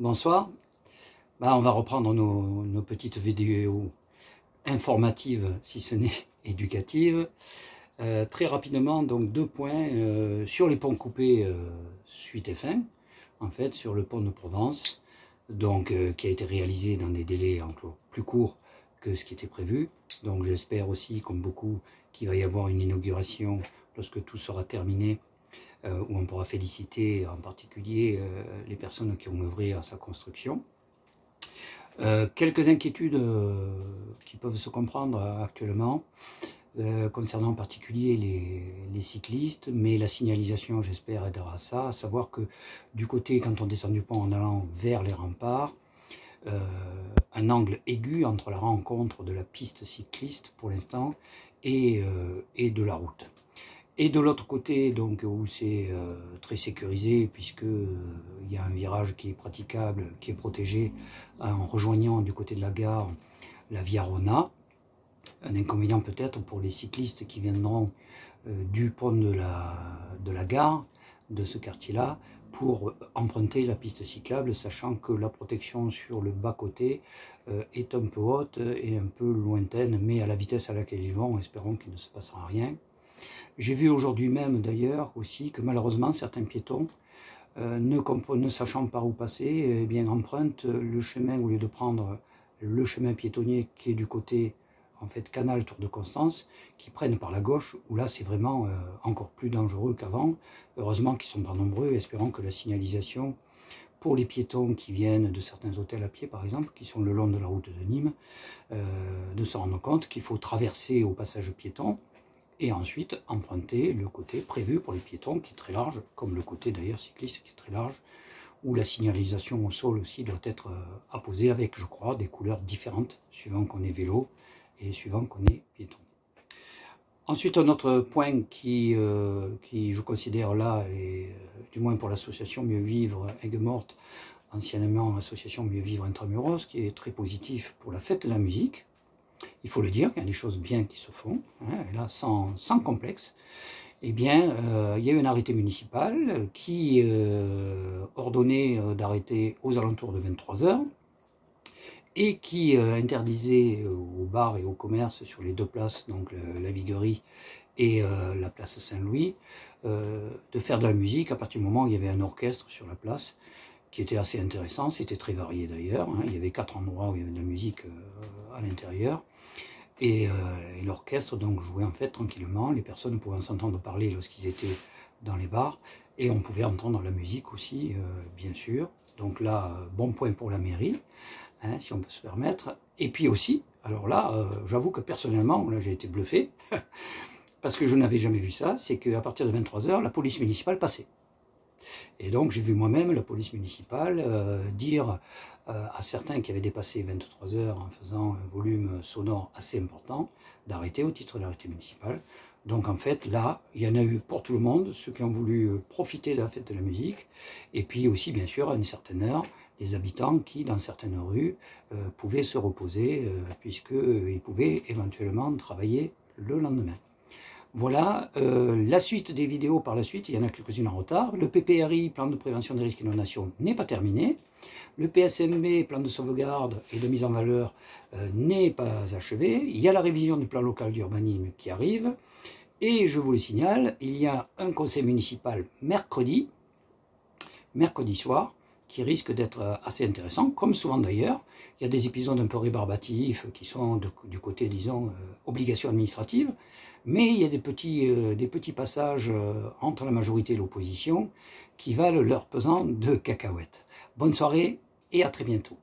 Bonsoir. On va reprendre nos petites vidéos informatives, si ce n'est éducatives. Très rapidement, donc 2 points sur les ponts coupés suite et fin, en fait, sur le pont de Provence, donc qui a été réalisé dans des délais encore plus courts que ce qui était prévu. Donc j'espère aussi, comme beaucoup, qu'il va y avoir une inauguration lorsque tout sera terminé, où on pourra féliciter en particulier les personnes qui ont œuvré à sa construction. Quelques inquiétudes qui peuvent se comprendre actuellement, concernant en particulier les cyclistes, mais la signalisation, j'espère, aidera à ça, à savoir que du côté, quand on descend du pont en allant vers les remparts, un angle aigu entre la rencontre de la piste cycliste pour l'instant et de la route. Et de l'autre côté, donc, où c'est très sécurisé, puisque il y a un virage qui est praticable, qui est protégé, en rejoignant du côté de la gare la Via Rona. Un inconvénient peut-être pour les cyclistes qui viendront du pont de la gare, de ce quartier-là, pour emprunter la piste cyclable, sachant que la protection sur le bas-côté est un peu haute et un peu lointaine, mais à la vitesse à laquelle ils vont, espérons qu'il ne se passera rien. J'ai vu aujourd'hui même d'ailleurs aussi que malheureusement certains piétons, ne sachant par où passer, empruntent le chemin au lieu de prendre le chemin piétonnier qui est du côté en fait canal Tour de Constance, qui prennent par la gauche, où là c'est vraiment encore plus dangereux qu'avant. Heureusement qu'ils ne sont pas nombreux, espérons que la signalisation pour les piétons qui viennent de certains hôtels à pied par exemple, qui sont le long de la route de Nîmes, de se rendre compte qu'il faut traverser au passage piéton, et ensuite emprunter le côté prévu pour les piétons qui est très large, comme le côté d'ailleurs cycliste qui est très large, où la signalisation au sol aussi doit être apposée avec, je crois, des couleurs différentes, suivant qu'on est vélo et suivant qu'on est piéton. Ensuite, un autre point qui je considère là, et du moins pour l'association Mieux Vivre Aigues-Mortes, anciennement l'association Mieux Vivre Intramuros, qui est très positif pour la fête de la musique. Il faut le dire, qu'il y a des choses bien qui se font, hein, et là sans complexe. Eh bien, il y a eu un arrêté municipal qui ordonnait d'arrêter aux alentours de 23 h et qui interdisait aux bars et aux commerces sur les 2 places, donc la Viguerie et la place Saint-Louis, de faire de la musique à partir du moment où il y avait un orchestre sur la place, qui était assez intéressant, c'était très varié d'ailleurs, hein. Il y avait 4 endroits où il y avait de la musique à l'intérieur, et l'orchestre donc jouait en fait tranquillement, les personnes pouvaient s'entendre parler lorsqu'ils étaient dans les bars, et on pouvait entendre la musique aussi, bien sûr. Donc là, bon point pour la mairie, hein, si on peut se permettre. Et puis aussi, alors là, j'avoue que personnellement, là j'ai été bluffé, parce que je n'avais jamais vu ça, c'est qu'à partir de 23 h, la police municipale passait. Et donc j'ai vu moi-même la police municipale dire à certains qui avaient dépassé 23 h en faisant un volume sonore assez important, d'arrêter au titre de l'arrêté municipal. Donc en fait là, il y en a eu pour tout le monde, ceux qui ont voulu profiter de la fête de la musique, et puis aussi bien sûr à une certaine heure, les habitants qui dans certaines rues pouvaient se reposer, puisqu'ils pouvaient éventuellement travailler le lendemain. Voilà, la suite des vidéos par la suite, il y en a quelques-unes en retard. Le PPRI, plan de prévention des risques inondations, n'est pas terminé. Le PSMB, plan de sauvegarde et de mise en valeur, n'est pas achevé. Il y a la révision du plan local d'urbanisme qui arrive. Et je vous le signale, il y a un conseil municipal mercredi soir, qui risque d'être assez intéressant, comme souvent d'ailleurs. Il y a des épisodes un peu rébarbatifs qui sont du côté, disons, obligations administratives, mais il y a des petits passages entre la majorité et l'opposition qui valent leur pesant de cacahuètes. Bonne soirée et à très bientôt.